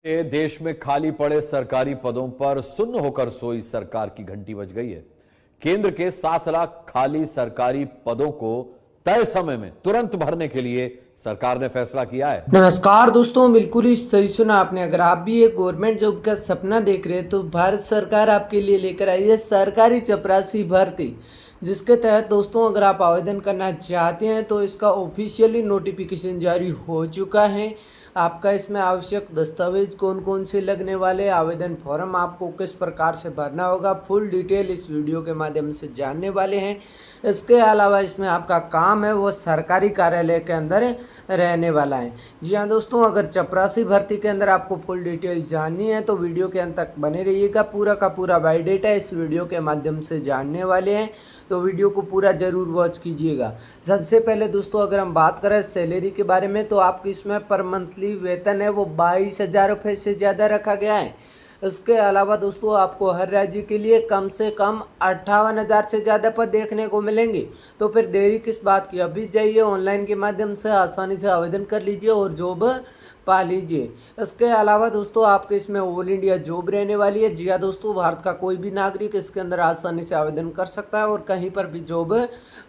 देश में खाली पड़े सरकारी पदों पर सुन्न होकर सोई सरकार की घंटी बज गई है। केंद्र के 7 लाख खाली सरकारी पदों को तय समय में तुरंत भरने के लिए सरकार ने फैसला किया है। नमस्कार दोस्तों, बिल्कुल ही सही सुना आपने। अगर आप भी एक गवर्नमेंट जॉब का सपना देख रहे हैं तो भारत सरकार आपके लिए लेकर आई है सरकारी चपरासी भर्ती, जिसके तहत दोस्तों अगर आप आवेदन करना चाहते हैं तो इसका ऑफिशियली नोटिफिकेशन जारी हो चुका है। आपका इसमें आवश्यक दस्तावेज कौन कौन से लगने वाले, आवेदन फॉर्म आपको किस प्रकार से भरना होगा, फुल डिटेल इस वीडियो के माध्यम से जानने वाले हैं। इसके अलावा इसमें आपका काम है वो सरकारी कार्यालय के अंदर रहने वाला है। जी हाँ दोस्तों, अगर चपरासी भर्ती के अंदर आपको फुल डिटेल जाननी है तो वीडियो के अंत तक बने रहिएगा। पूरा का पूरा बायोडेटा इस वीडियो के माध्यम से जानने वाले हैं, तो वीडियो को पूरा ज़रूर वॉच कीजिएगा। सबसे पहले दोस्तों अगर हम बात करें सैलरी के बारे में तो आपकी इसमें पर मंथली वेतन है वो 22,000 रुपये से ज़्यादा रखा गया है। इसके अलावा दोस्तों आपको हर राज्य के लिए कम से कम 58,000 से ज़्यादा पद देखने को मिलेंगे। तो फिर देरी किस बात की, अभी जाइए ऑनलाइन के माध्यम से आसानी से आवेदन कर लीजिए और जॉब पा लीजिए। इसके अलावा दोस्तों आपके इसमें ऑल इंडिया जॉब रहने वाली है। जी हाँ दोस्तों, भारत का कोई भी नागरिक इसके अंदर आसानी से आवेदन कर सकता है और कहीं पर भी जॉब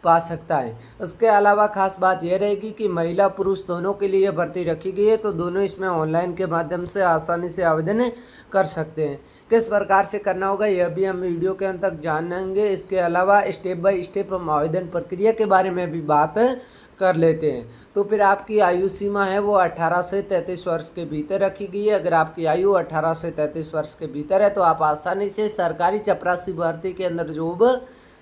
पा सकता है। इसके अलावा खास बात यह रहेगी कि महिला पुरुष दोनों के लिए भर्ती रखी गई है, तो दोनों इसमें ऑनलाइन के माध्यम से आसानी से आवेदन कर सकते हैं। किस प्रकार से करना होगा यह भी हम वीडियो के अंत तक जानेंगे। इसके अलावा स्टेप बाय स्टेप हम आवेदन प्रक्रिया के बारे में भी बात कर लेते हैं। तो फिर आपकी आयु सीमा है वो 18 से 33 वर्ष के भीतर रखी गई है। अगर आपकी आयु 18 से 33 वर्ष के भीतर है तो आप आसानी से सरकारी चपरासी भर्ती के अंदर जॉब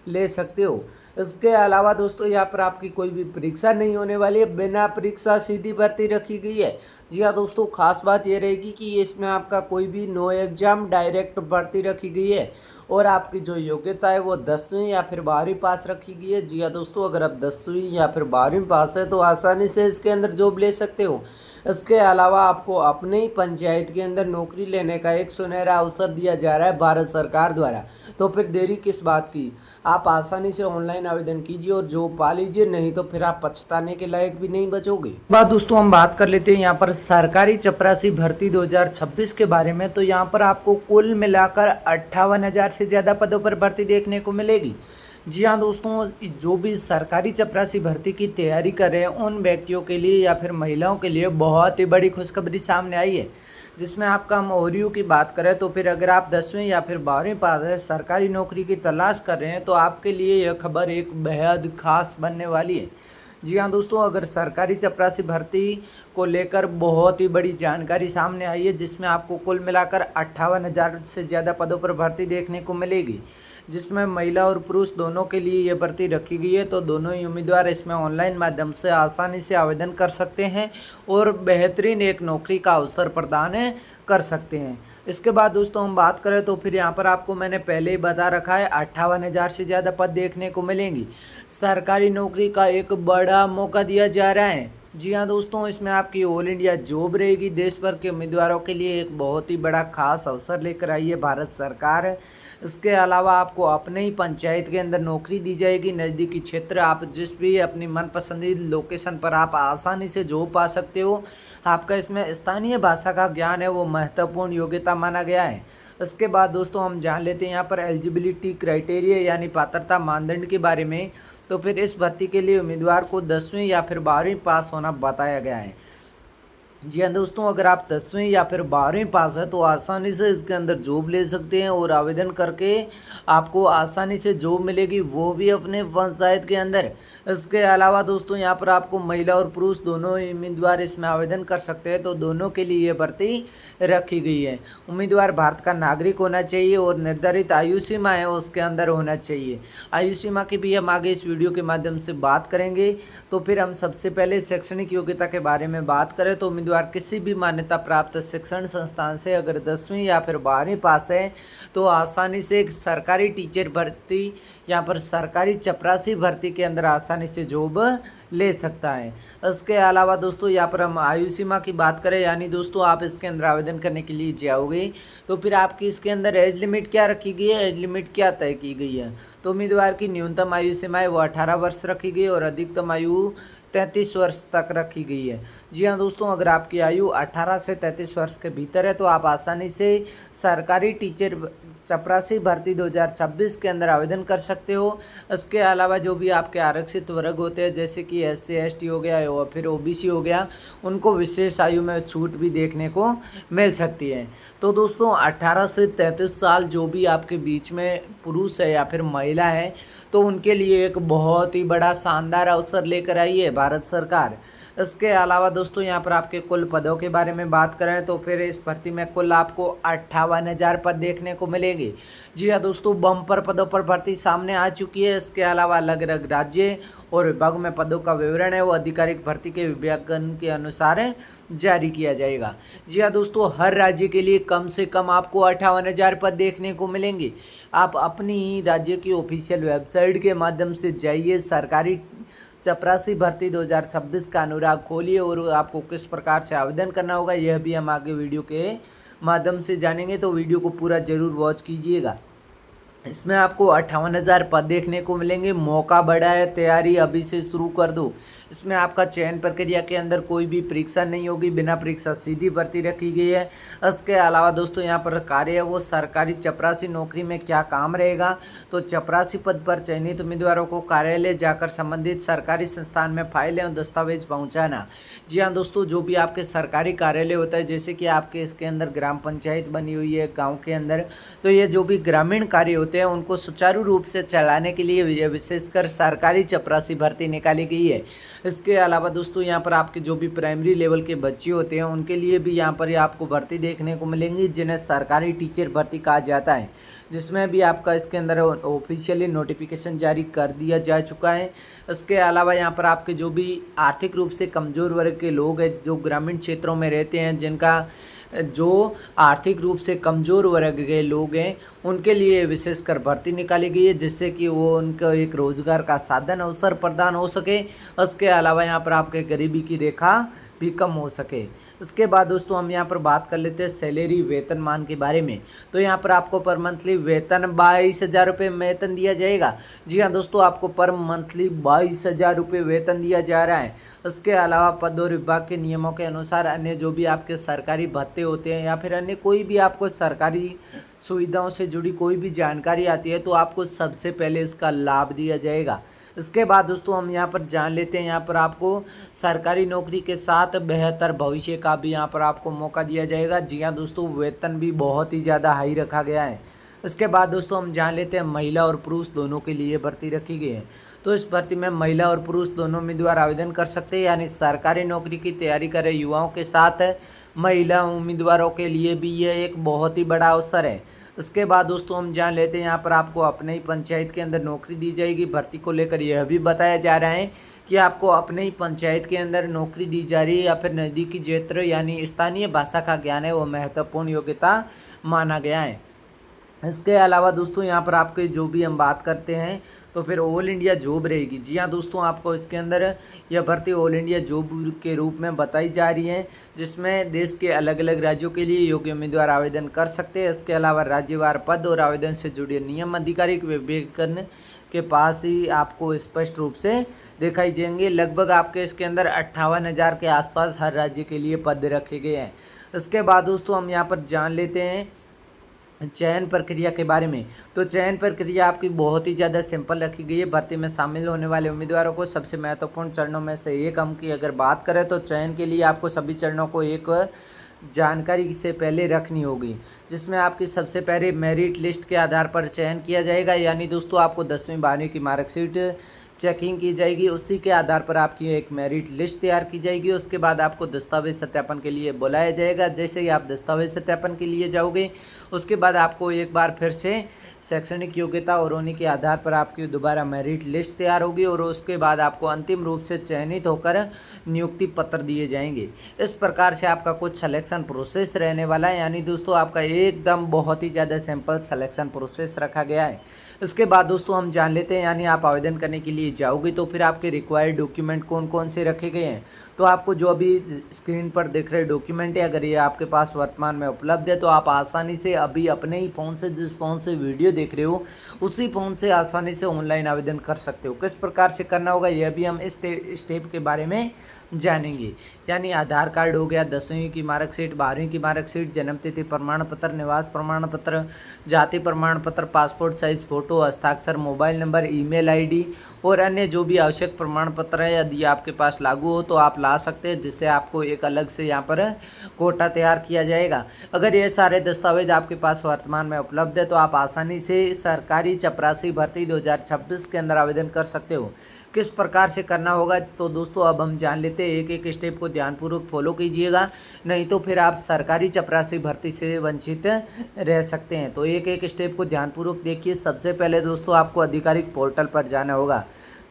ले सकते हो। इसके अलावा दोस्तों यहाँ पर आपकी कोई भी परीक्षा नहीं होने वाली है, बिना परीक्षा सीधी भर्ती रखी गई है। जी हाँ दोस्तों, खास बात ये रहेगी कि इसमें आपका कोई भी नो एग्जाम डायरेक्ट भर्ती रखी गई है और आपकी जो योग्यता है वो 10वीं या फिर 12वीं पास रखी गई है। जी हाँ दोस्तों, अगर आप 10वीं या फिर 12वीं पास है तो आसानी से इसके अंदर जॉब ले सकते हो। इसके अलावा आपको अपने ही पंचायत के अंदर नौकरी लेने का एक सुनहरा अवसर दिया जा रहा है भारत सरकार द्वारा। तो फिर देरी किस बात की, आप आसानी से ऑनलाइन आवेदन कीजिए और जॉब पा लीजिए, नहीं तो फिर आप पछताने के लायक भी नहीं बचोगे। बात दोस्तों हम बात कर लेते हैं यहाँ पर सरकारी चपरासी भर्ती 2026 के बारे में। तो यहाँ पर आपको कुल मिलाकर 58,000 से ज़्यादा पदों पर भर्ती देखने को मिलेगी। जी हाँ दोस्तों, जो भी सरकारी चपरासी भर्ती की तैयारी कर रहे हैं उन व्यक्तियों के लिए या फिर महिलाओं के लिए बहुत ही बड़ी खुशखबरी सामने आई है, जिसमें आपका हम ओवरव्यू की बात करें तो फिर अगर आप 10वीं या फिर 12वीं पास है, सरकारी नौकरी की तलाश कर रहे हैं तो आपके लिए यह खबर एक बेहद खास बनने वाली है। जी हाँ दोस्तों, अगर सरकारी चपरासी भर्ती को लेकर बहुत ही बड़ी जानकारी सामने आई है, जिसमें आपको कुल मिलाकर 58,000 से ज़्यादा पदों पर भर्ती देखने को मिलेगी, जिसमें महिला और पुरुष दोनों के लिए ये भर्ती रखी गई है। तो दोनों ही उम्मीदवार इसमें ऑनलाइन माध्यम से आसानी से आवेदन कर सकते हैं और बेहतरीन एक नौकरी का अवसर प्रदान कर सकते हैं। इसके बाद दोस्तों हम बात करें तो फिर यहाँ पर आपको मैंने पहले ही बता रखा है 58,000 से ज़्यादा पद देखने को मिलेंगी। सरकारी नौकरी का एक बड़ा मौका दिया जा रहा है। जी हाँ दोस्तों, इसमें आपकी ऑल इंडिया जॉब रहेगी। देश भर के उम्मीदवारों के लिए एक बहुत ही बड़ा खास अवसर लेकर आई है भारत सरकार। इसके अलावा आपको अपने ही पंचायत के अंदर नौकरी दी जाएगी। नज़दीकी क्षेत्र आप जिस भी अपनी मनपसंदीदा लोकेशन पर आप आसानी से जॉब पा सकते हो। आपका इसमें स्थानीय भाषा का ज्ञान है वो महत्वपूर्ण योग्यता माना गया है। इसके बाद दोस्तों हम जान लेते हैं यहाँ पर एलिजिबिलिटी क्राइटेरिया यानी पात्रता मानदंड के बारे में। तो फिर इस भर्ती के लिए उम्मीदवार को 10वीं या फिर 12वीं पास होना बताया गया है। जी हाँ दोस्तों, अगर आप 10वीं या फिर 12वीं पास है तो आसानी से इसके अंदर जॉब ले सकते हैं और आवेदन करके आपको आसानी से जॉब मिलेगी, वो भी अपने पंचायत के अंदर। इसके अलावा दोस्तों यहाँ पर आपको महिला और पुरुष दोनों उम्मीदवार इसमें आवेदन कर सकते हैं, तो दोनों के लिए ये भर्ती रखी गई है। उम्मीदवार भारत का नागरिक होना चाहिए और निर्धारित आयु सीमा है उसके अंदर होना चाहिए। आयु सीमा की भी हम आगे इस वीडियो के माध्यम से बात करेंगे। तो फिर हम सबसे पहले शैक्षणिक योग्यता के बारे में बात करें तो उम्मीदवार किसी भी मान्यता प्राप्त शिक्षण संस्थान से अगर 10वीं या फिर 12वीं पास है तो आसानी से एक सरकारी टीचर भर्ती यहाँ पर सरकारी चपरासी भर्ती के अंदर आसानी से जॉब ले सकता है। इसके अलावा दोस्तों यहाँ पर हम आयु सीमा की बात करें, यानी दोस्तों आप इसके अंदर आवेदन करने के लिए जाओगे तो फिर आपकी इसके अंदर एज लिमिट क्या रखी गई है, एज लिमिट क्या तय की गई है। तो उम्मीदवार की न्यूनतम आयु सीमा है वो 18 वर्ष रखी गई और अधिकतम आयु 33 वर्ष तक रखी गई है। जी हाँ दोस्तों, अगर आपकी आयु 18 से 33 वर्ष के भीतर है तो आप आसानी से सरकारी टीचर चपरासी भर्ती 2026 के अंदर आवेदन कर सकते हो। इसके अलावा जो भी आपके आरक्षित वर्ग होते हैं जैसे कि SC ST हो गया या फिर OBC हो गया, उनको विशेष आयु में छूट भी देखने को मिल सकती है। तो दोस्तों 18 से 33 साल जो भी आपके बीच में पुरुष है या फिर महिला है तो उनके लिए एक बहुत ही बड़ा शानदार अवसर लेकर आई है भारत सरकार। इसके अलावा दोस्तों यहाँ पर आपके कुल पदों के बारे में बात करें तो फिर इस भर्ती में कुल आपको 58,000 पद देखने को मिलेंगे। जी हाँ दोस्तों, बम्पर पदों पर भर्ती सामने आ चुकी है। इसके अलावा अलग अलग राज्य और विभाग में पदों का विवरण है वो आधिकारिक भर्ती के विज्ञापन के अनुसार जारी किया जाएगा। जी हाँ दोस्तों, हर राज्य के लिए कम से कम आपको 58,000 पद देखने को मिलेंगे। आप अपनी ही राज्य की ऑफिशियल वेबसाइट के माध्यम से जाइए, सरकारी चपरासी भर्ती 2026 का अनुराग खोलिए और आपको किस प्रकार से आवेदन करना होगा यह भी हम आगे वीडियो के माध्यम से जानेंगे, तो वीडियो को पूरा ज़रूर वॉच कीजिएगा। इसमें आपको 58,000 पद देखने को मिलेंगे। मौका बड़ा है, तैयारी अभी से शुरू कर दो। इसमें आपका चयन प्रक्रिया के अंदर कोई भी परीक्षा नहीं होगी, बिना परीक्षा सीधी भर्ती रखी गई है। इसके अलावा दोस्तों यहाँ पर कार्य है वो सरकारी चपरासी नौकरी में क्या काम रहेगा, तो चपरासी पद पर चयनित उम्मीदवारों को कार्यालय जाकर संबंधित सरकारी संस्थान में फाइलें और दस्तावेज पहुँचाना। जी हाँ दोस्तों, जो भी आपके सरकारी कार्यालय होता है जैसे कि आपके इसके अंदर ग्राम पंचायत बनी हुई है गाँव के अंदर, तो ये जो भी ग्रामीण कार्य होते हैं उनको सुचारू रूप से चलाने के लिए विशेषकर सरकारी चपरासी भर्ती निकाली गई है। इसके अलावा दोस्तों यहाँ पर आपके जो भी प्राइमरी लेवल के बच्चे होते हैं उनके लिए भी यहाँ पर आपको भर्ती देखने को मिलेंगी जिन्हें सरकारी टीचर भर्ती कहा जाता है, जिसमें भी आपका इसके अंदर ऑफिशियली नोटिफिकेशन जारी कर दिया जा चुका है। इसके अलावा यहाँ पर आपके जो भी आर्थिक रूप से कमज़ोर वर्ग के लोग हैं जो ग्रामीण क्षेत्रों में रहते हैं, जिनका जो आर्थिक रूप से कमज़ोर वर्ग के लोग हैं उनके लिए विशेषकर भर्ती निकाली गई है जिससे कि वो उनको एक रोज़गार का साधन अवसर प्रदान हो सके। इसके अलावा यहाँ पर आपके गरीबी की रेखा भी कम हो सके। इसके बाद दोस्तों हम यहाँ पर बात कर लेते हैं सैलरी वेतनमान के बारे में। तो यहाँ पर आपको पर मंथली वेतन 22,000 रुपये वेतन दिया जाएगा। जी हाँ दोस्तों, आपको पर मंथली 22,000 रुपये वेतन दिया जा रहा है। इसके अलावा पद और विभाग के नियमों के अनुसार अन्य जो भी आपके सरकारी भत्ते होते हैं या फिर अन्य कोई भी आपको सरकारी सुविधाओं से जुड़ी कोई भी जानकारी आती है तो आपको सबसे पहले इसका लाभ दिया जाएगा। इसके बाद दोस्तों हम यहाँ पर जान लेते हैं, यहाँ पर आपको सरकारी नौकरी के साथ बेहतर भविष्य का भी यहाँ पर आपको मौका दिया जाएगा। जी हाँ दोस्तों, वेतन भी बहुत ही ज़्यादा हाई रखा गया है। इसके बाद दोस्तों हम जान लेते हैं महिला और पुरुष दोनों के लिए भर्ती रखी गई है। तो इस भर्ती में महिला और पुरुष दोनों उम्मीदवार आवेदन कर सकते हैं, यानी सरकारी नौकरी की तैयारी कर रहे युवाओं के साथ महिला उम्मीदवारों के लिए भी यह एक बहुत ही बड़ा अवसर है। इसके बाद दोस्तों हम जान लेते हैं यहाँ पर आपको अपने ही पंचायत के अंदर नौकरी दी जाएगी। भर्ती को लेकर यह भी बताया जा रहा है कि आपको अपने ही पंचायत के अंदर नौकरी दी जा रही है या फिर नज़दीकी क्षेत्र यानी स्थानीय भाषा का ज्ञान है वो महत्वपूर्ण योग्यता माना गया है। इसके अलावा दोस्तों यहाँ पर आपके जो भी हम बात करते हैं तो फिर ऑल इंडिया जॉब रहेगी। जी हाँ दोस्तों, आपको इसके अंदर यह भर्ती ऑल इंडिया जॉब के रूप में बताई जा रही है जिसमें देश के अलग अलग राज्यों के लिए योग्य उम्मीदवार आवेदन कर सकते हैं। इसके अलावा राज्यवार पद और आवेदन से जुड़े नियम आधिकारिक विज्ञापन के पास ही आपको स्पष्ट रूप से दिखाई देंगे। लगभग आपके इसके अंदर 58,000 के आसपास हर राज्य के लिए पद रखे गए हैं। इसके बाद दोस्तों हम यहाँ पर जान लेते हैं चयन प्रक्रिया के बारे में। तो चयन प्रक्रिया आपकी बहुत ही ज़्यादा सिंपल रखी गई है। भर्ती में शामिल होने वाले उम्मीदवारों को सबसे महत्वपूर्ण चरणों में से एक अंक की अगर बात करें तो चयन के लिए आपको सभी चरणों को एक जानकारी से पहले रखनी होगी, जिसमें आपकी सबसे पहले मेरिट लिस्ट के आधार पर चयन किया जाएगा। यानी दोस्तों आपको 10वीं 12वीं की मार्कशीट चेकिंग की जाएगी, उसी के आधार पर आपकी एक मेरिट लिस्ट तैयार की जाएगी। उसके बाद आपको दस्तावेज सत्यापन के लिए बुलाया जाएगा। जैसे ही आप दस्तावेज सत्यापन के लिए जाओगे उसके बाद आपको एक बार फिर से शैक्षणिक योग्यता और उन्हीं के आधार पर आपकी दोबारा मेरिट लिस्ट तैयार होगी और उसके बाद आपको अंतिम रूप से चयनित होकर नियुक्ति पत्र दिए जाएंगे। इस प्रकार से आपका कुछ सिलेक्शन प्रोसेस रहने वाला है। यानी दोस्तों आपका एकदम बहुत ही ज़्यादा सिंपल सिलेक्शन प्रोसेस रखा गया है। इसके बाद दोस्तों हम जान लेते हैं, यानी आप आवेदन करने के लिए जाओगे तो फिर आपके रिक्वायर्ड डॉक्यूमेंट कौन कौन से रखे गए हैं। तो आपको जो अभी स्क्रीन पर दिख रहे डॉक्यूमेंट है, अगर ये आपके पास वर्तमान में उपलब्ध है तो आप आसानी से अभी अपने ही फ़ोन से, जिस फ़ोन से वीडियो देख रहे हो उसी फ़ोन से आसानी से ऑनलाइन आवेदन कर सकते हो। किस प्रकार से करना होगा यह भी हम इस स्टेप के बारे में जानेंगे। यानी आधार कार्ड हो गया, 10वीं की मार्कशीट, 12वीं की मार्कशीट, जन्मतिथि प्रमाण पत्र, निवास प्रमाण पत्र, जाति प्रमाण पत्र, पासपोर्ट साइज फ़ोटो, हस्ताक्षर, मोबाइल नंबर, ईमेल आईडी और अन्य जो भी आवश्यक प्रमाण पत्र है यदि आपके पास लागू हो तो आप ला सकते हैं, जिससे आपको एक अलग से यहाँ पर कोटा तैयार किया जाएगा। अगर ये सारे दस्तावेज आपके पास वर्तमान में उपलब्ध है तो आप आसानी से सरकारी चपरासी भर्ती 2026 के अंदर आवेदन कर सकते हो। किस प्रकार से करना होगा तो दोस्तों अब हम जान लेते हैं। एक एक स्टेप को ध्यानपूर्वक फॉलो कीजिएगा, नहीं तो फिर आप सरकारी चपरासी भर्ती से वंचित रह सकते हैं। तो एक एक स्टेप को ध्यानपूर्वक देखिए। सबसे पहले दोस्तों आपको आधिकारिक पोर्टल पर जाना होगा।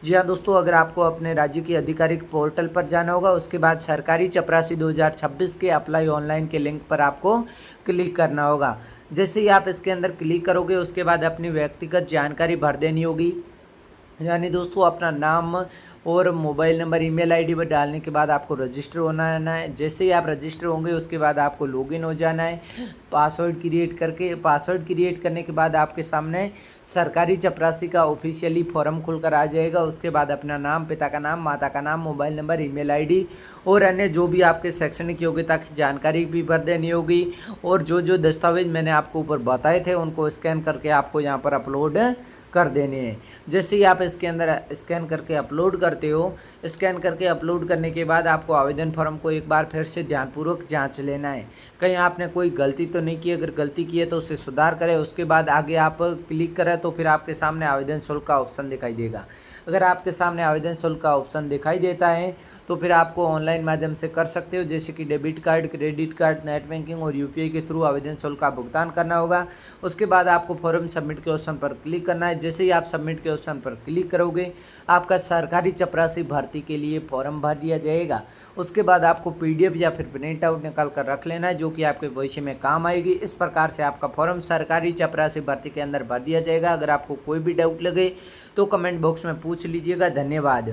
जी हाँ दोस्तों, अगर आपको अपने राज्य की आधिकारिक पोर्टल पर जाना होगा, उसके बाद सरकारी चपरासी 2026 के अप्लाई ऑनलाइन के लिंक पर आपको क्लिक करना होगा। जैसे ही आप इसके अंदर क्लिक करोगे उसके बाद अपनी व्यक्तिगत जानकारी भर देनी होगी। यानी दोस्तों अपना नाम और मोबाइल नंबर, ईमेल आईडी पर डालने के बाद आपको रजिस्टर होना है। जैसे ही आप रजिस्टर होंगे उसके बाद आपको लॉगिन हो जाना है पासवर्ड क्रिएट करने के बाद आपके सामने सरकारी चपरासी का ऑफिशियली फॉर्म खुलकर आ जाएगा। उसके बाद अपना नाम, पिता का नाम, माता का नाम, मोबाइल नंबर, ईमेल आईडी और अन्य जो भी आपके शैक्षणिक योग्यता की जानकारी भी भर देनी होगी। और जो जो दस्तावेज मैंने आपको ऊपर बताए थे उनको स्कैन करके आपको यहाँ पर अपलोड कर देने हैं। जैसे ही आप इसके अंदर स्कैन करके अपलोड करते हो, स्कैन करके अपलोड करने के बाद आपको आवेदन फॉर्म को एक बार फिर से ध्यानपूर्वक जांच लेना है, कहीं आपने कोई गलती तो नहीं की। अगर गलती की है तो उसे सुधार करें। उसके बाद आगे आप क्लिक करें तो फिर आपके सामने आवेदन शुल्क का ऑप्शन दिखाई देगा। अगर आपके सामने आवेदन शुल्क का ऑप्शन दिखाई देता है तो फिर आपको ऑनलाइन माध्यम से कर सकते हो, जैसे कि debit card, credit card, net banking और यूपीआई के थ्रू आवेदन शुल्क का भुगतान करना होगा। उसके बाद आपको फॉर्म सबमिट के ऑप्शन पर क्लिक करना है। जैसे ही आप सबमिट के ऑप्शन पर क्लिक करोगे आपका सरकारी चपरासी भर्ती के लिए फॉर्म भर दिया जाएगा। उसके बाद आपको पीडीएफ या फिर प्रिंट आउट निकाल कर रख लेना है, जो कि आपके भविष्य में काम आएगी। इस प्रकार से आपका फॉर्म सरकारी चपरासी भर्ती के अंदर भर दिया जाएगा। अगर आपको कोई भी डाउट लगे तो कमेंट बॉक्स में पूछ लीजिएगा। धन्यवाद।